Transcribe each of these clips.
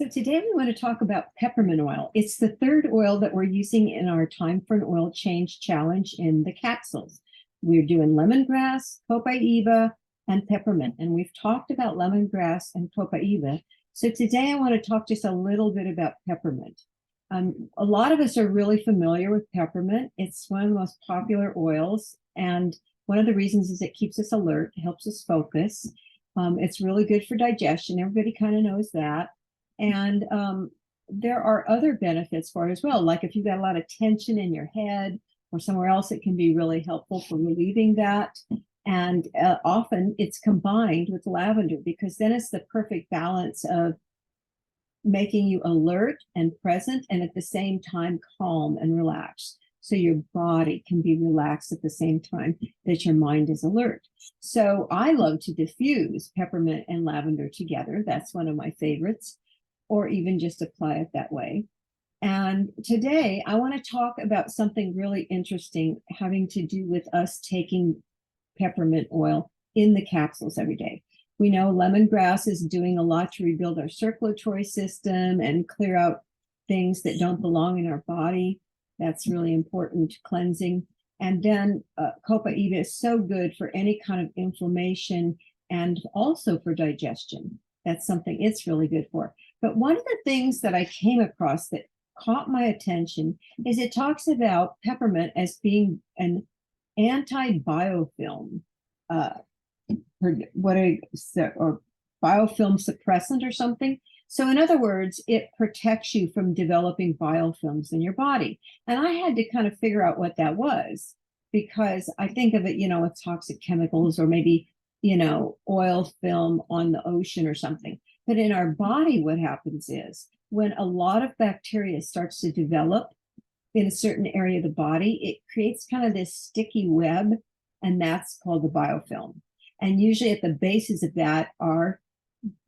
So today we want to talk about peppermint oil. It's the third oil that we're using in our Time for an Oil Change challenge in the capsules. We're doing lemongrass, copaiba, and peppermint. And we've talked about lemongrass and copaiba. So today I want to talk just a little bit about peppermint. A lot of us are really familiar with peppermint. It's one of the most popular oils. And one of the reasons is it keeps us alert, helps us focus. It's really good for digestion. Everybody kind of knows that. And there are other benefits for it as well. Like if you've got a lot of tension in your head or somewhere else, it can be really helpful for relieving that. And often it's combined with lavender because then it's the perfect balance of making you alert and present and at the same time calm and relaxed. So your body can be relaxed at the same time that your mind is alert. So I love to diffuse peppermint and lavender together. That's one of my favorites, or even just apply it that way. And today I want to talk about something really interesting having to do with us taking peppermint oil in the capsules every day. We know lemongrass is doing a lot to rebuild our circulatory system and clear out things that don't belong in our body. That's really important cleansing. And then copaiba is so good for any kind of inflammation and also for digestion. That's something it's really good for. But one of the things that I came across that caught my attention is it talks about peppermint as being an anti-biofilm, or biofilm suppressant or something. So in other words, it protects you from developing biofilms in your body. And I had to kind of figure out what that was because I think of it, with toxic chemicals or maybe, oil film on the ocean or something. But in our body, what happens is when a lot of bacteria starts to develop in a certain area of the body, it creates kind of this sticky web, and that's called the biofilm. And usually at the bases of that are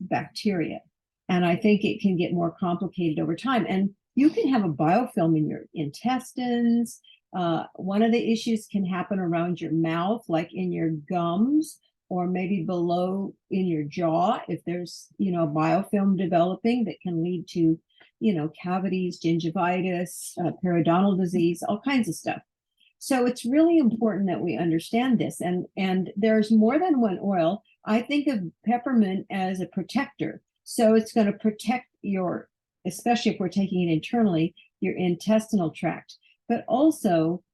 bacteria. And I think it can get more complicated over time. And you can have a biofilm in your intestines. One of the issues can happen around your mouth, like in your gums, or maybe below in your jaw, if there's, biofilm developing that can lead to, cavities, gingivitis, periodontal disease, all kinds of stuff. So it's really important that we understand this. And there's more than one oil. I think of peppermint as a protector. So it's going to protect especially if we're taking it internally, your intestinal tract. But also,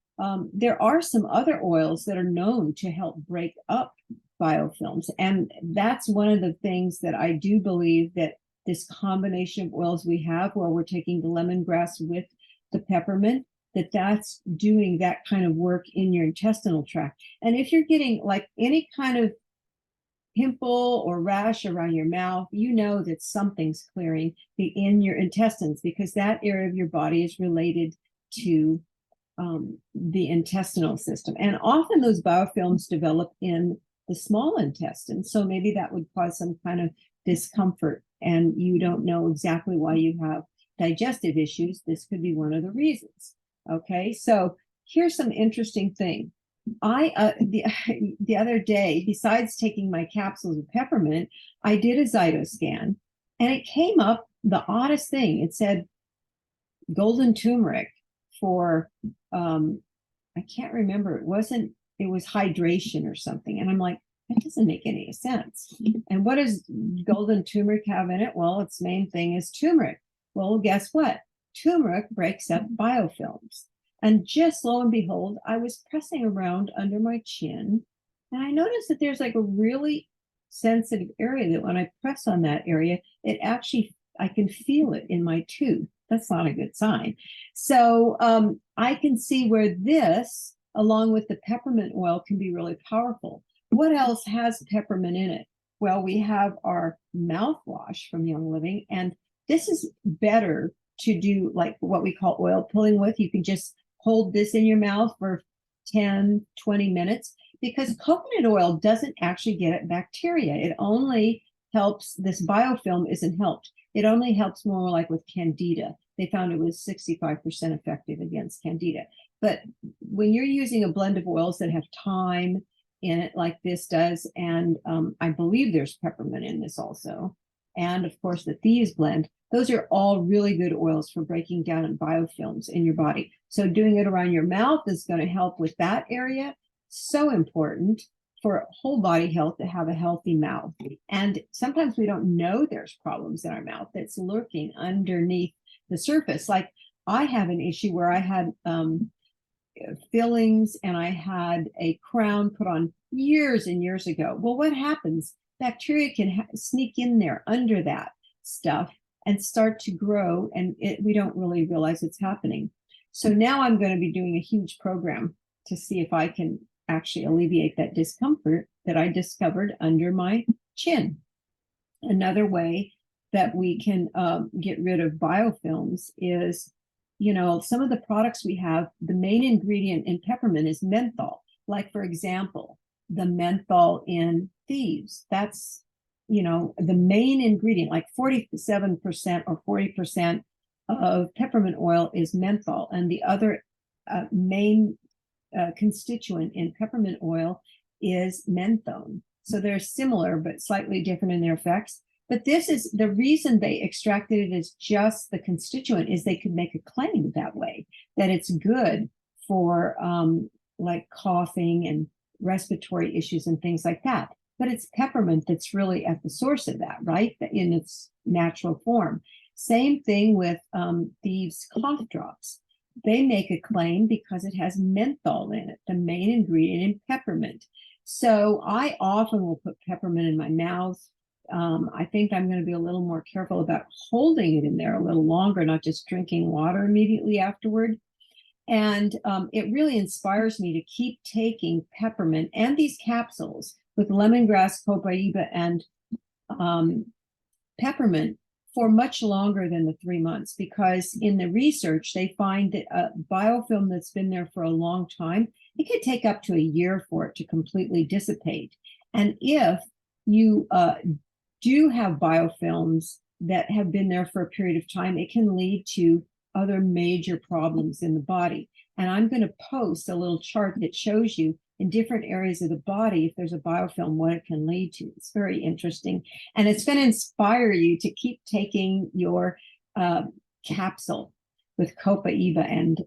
there are some other oils that are known to help break up biofilms. And that's one of the things that I do believe that this combination of oils we have, where we're taking the lemongrass with the peppermint, that's doing that kind of work in your intestinal tract. And if you're getting like any kind of pimple or rash around your mouth, that something's clearing in your intestines because that area of your body is related to the intestinal system. And often those biofilms develop in the small intestine. So maybe that would cause some kind of discomfort and you don't know exactly why you have digestive issues. This could be one of the reasons. Okay, so here's some interesting thing. The other day, besides taking my capsules of peppermint, I did a Zytoscan and it came up the oddest thing. It said golden turmeric for I can't remember. It was hydration or something. And I'm like, that doesn't make any sense. And what does golden turmeric have in it? Well, its main thing is turmeric. Well, guess what? Turmeric breaks up biofilms. And just lo and behold, I was pressing around under my chin and I noticed that there's like a really sensitive area that when I press on that area, I can feel it in my tooth. That's not a good sign. So I can see where this, along with the peppermint oil, can be really powerful. What else has peppermint in it? Well, we have our mouthwash from Young Living, and this is better to do like what we call oil pulling with. You can just hold this in your mouth for 10, 20 minutes because coconut oil doesn't actually get at bacteria. It only helps, this biofilm isn't helped. It only helps more like with candida. They found it was 65% effective against candida. But when you're using a blend of oils that have thyme in it like this does, and I believe there's peppermint in this also, and of course the Thieves blend. Those are all really good oils for breaking down biofilms in your body. So doing it around your mouth is going to help with that area. So important for whole body health to have a healthy mouth. And sometimes we don't know there's problems in our mouth that's lurking underneath the surface. Like I have an issue where I had fillings and I had a crown put on years and years ago. Well, what happens? Bacteria can sneak in there under that stuff and start to grow, and we don't really realize it's happening. So now I'm going to be doing a huge program to see if I can actually alleviate that discomfort that I discovered under my chin. Another way that we can get rid of biofilms is, some of the products we have, the main ingredient in peppermint is menthol. Like, for example, the menthol in Thieves, that's, the main ingredient, like 47% or 40% of peppermint oil is menthol. And the other main constituent in peppermint oil is menthone. So they're similar, but slightly different in their effects. But this is the reason they extracted it as just the constituent, is they could make a claim that way, that it's good for like coughing and respiratory issues and things like that. But it's peppermint that's really at the source of that, right? In its natural form. Same thing with Thieves cough drops. They make a claim because it has menthol in it, the main ingredient in peppermint. So I often will put peppermint in my mouth. I think I'm going to be a little more careful about holding it in there a little longer, not just drinking water immediately afterward. And it really inspires me to keep taking peppermint and these capsules with lemongrass, copaiba, and peppermint for much longer than the 3 months, because in the research, they find that a biofilm that's been there for a long time, it could take up to a year for it to completely dissipate. And if you do have biofilms that have been there for a period of time, it can lead to other major problems in the body. And I'm going to post a little chart that shows you in different areas of the body, if there's a biofilm, what it can lead to. It's very interesting. And it's going to inspire you to keep taking your capsule with copaiba and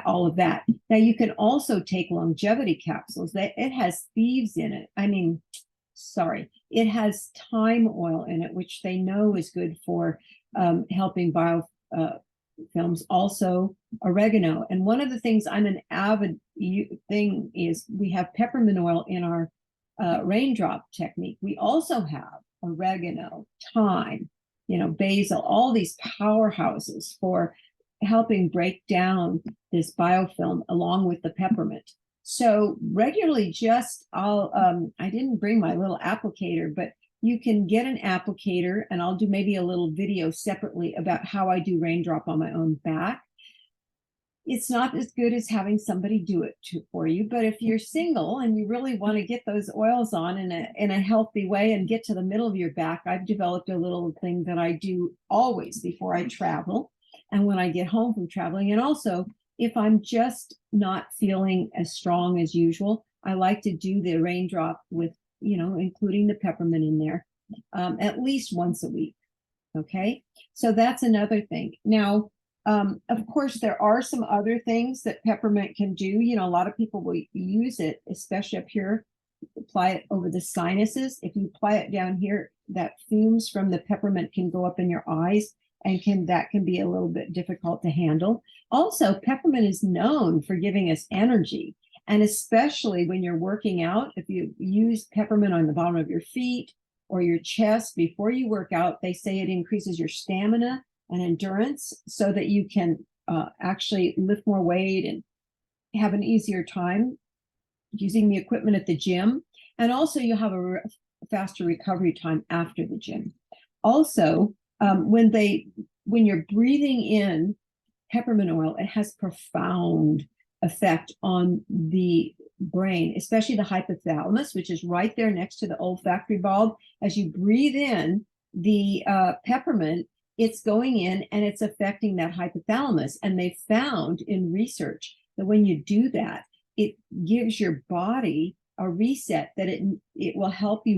all of that. Now, you can also take longevity capsules. It has Thieves in it. It has thyme oil in it, which they know is good for helping biofilms. Also oregano. And one of the things I'm an avid thing is we have peppermint oil in our raindrop technique. We also have oregano, thyme, basil, all these powerhouses for helping break down this biofilm along with the peppermint. So regularly, I didn't bring my little applicator, but you can get an applicator, and I'll do maybe a little video separately about how I do raindrop on my own back. It's not as good as having somebody do it for you, but if you're single and you really want to get those oils on in a healthy way and get to the middle of your back, I've developed a little thing that I do always before I travel and when I get home from traveling. And also, if I'm just not feeling as strong as usual, I like to do the raindrop with, including the peppermint in there, at least once a week. Okay, so that's another thing. Now, of course, there are some other things that peppermint can do. A lot of people will use it, especially up here, apply it over the sinuses. If you apply it down here, that fumes from the peppermint can go up in your eyes, and that can be a little bit difficult to handle. Also, peppermint is known for giving us energy. And especially when you're working out, if you use peppermint on the bottom of your feet or your chest before you work out, they say it increases your stamina and endurance so that you can actually lift more weight and have an easier time using the equipment at the gym. And also you have a faster recovery time after the gym. Also, when you're breathing in peppermint oil, it has profound effect on the brain, especially the hypothalamus, which is right there next to the olfactory bulb. As you breathe in the peppermint, it's going in and it's affecting that hypothalamus. And they found in research that when you do that, it gives your body a reset, that it will help you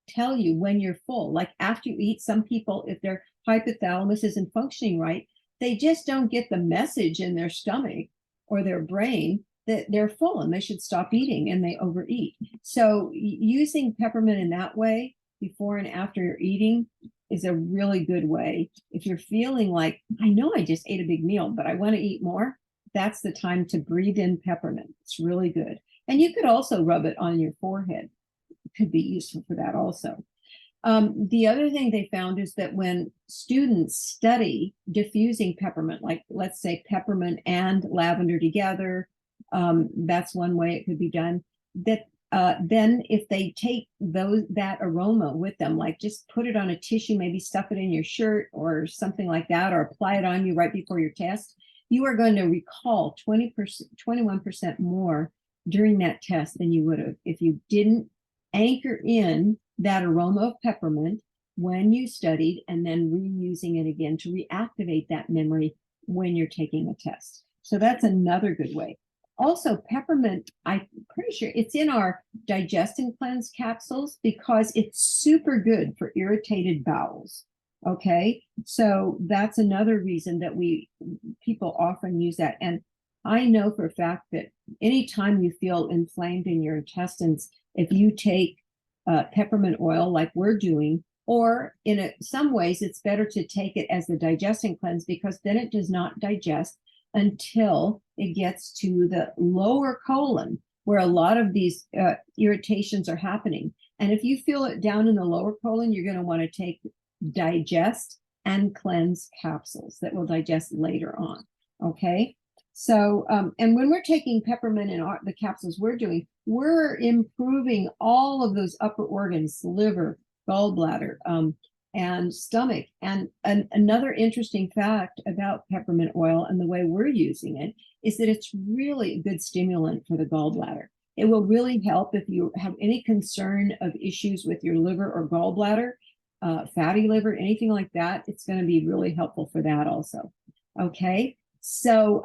tell you when you're full. Like after you eat, some people, if their hypothalamus isn't functioning right, they just don't get the message in their stomach or their brain that they're full and they should stop eating, and they overeat. So using peppermint in that way, before and after you're eating, is a really good way. If you're feeling like, I know I just ate a big meal, but I want to eat more, that's the time to breathe in peppermint. It's really good. And you could also rub it on your forehead. It could be useful for that also. The other thing they found is that when students study diffusing peppermint, like let's say peppermint and lavender together, that's one way it could be done. That then if they take that aroma with them, like just put it on a tissue, maybe stuff it in your shirt or something like that, or apply it on you right before your test, you are going to recall 20%, 21% more during that test than you would have if you didn't anchor in that aroma of peppermint when you studied and then reusing it again to reactivate that memory when you're taking a test. So that's another good way. Also, peppermint, I'm pretty sure it's in our Digest and Cleanse capsules because it's super good for irritated bowels. Okay, so that's another reason that people often use that. And I know for a fact that anytime you feel inflamed in your intestines, if you take peppermint oil like we're doing, or in some ways it's better to take it as the Digest and Cleanse because then it does not digest until it gets to the lower colon where a lot of these irritations are happening. And if you feel it down in the lower colon, you're going to want to take Digest and Cleanse capsules that will digest later on. Okay. So, and when we're taking peppermint in the capsules we're doing, we're improving all of those upper organs, liver, gallbladder, and stomach. And another interesting fact about peppermint oil and the way we're using it is that it's really a good stimulant for the gallbladder. It will really help if you have any concern of issues with your liver or gallbladder, fatty liver, anything like that. It's going to be really helpful for that also. Okay. So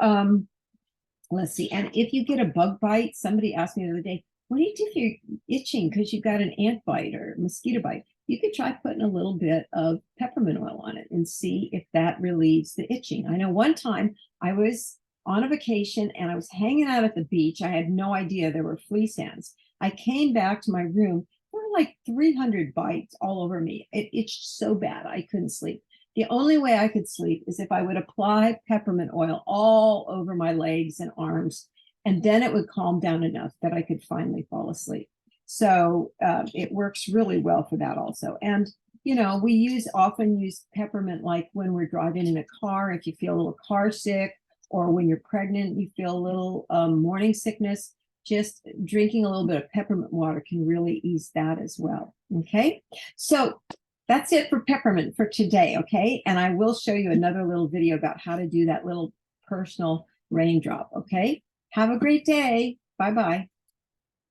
let's see. And if you get a bug bite, somebody asked me the other day, what do you do if you're itching because you've got an ant bite or mosquito bite? You could try putting a little bit of peppermint oil on it and see if that relieves the itching. I know one time I was on a vacation and I was hanging out at the beach. I had no idea there were flea sands. I came back to my room. There were like 300 bites all over me. It itched so bad I couldn't sleep. The only way I could sleep is if I would apply peppermint oil all over my legs and arms, and then it would calm down enough that I could finally fall asleep. So it works really well for that also. And, you know, we often use peppermint like when we're driving in a car, if you feel a little car sick, or when you're pregnant, you feel a little morning sickness, just drinking a little bit of peppermint water can really ease that as well. Okay, so that's it for peppermint for today. Okay, and I will show you another little video about how to do that little personal raindrop. Okay, have a great day. Bye-bye.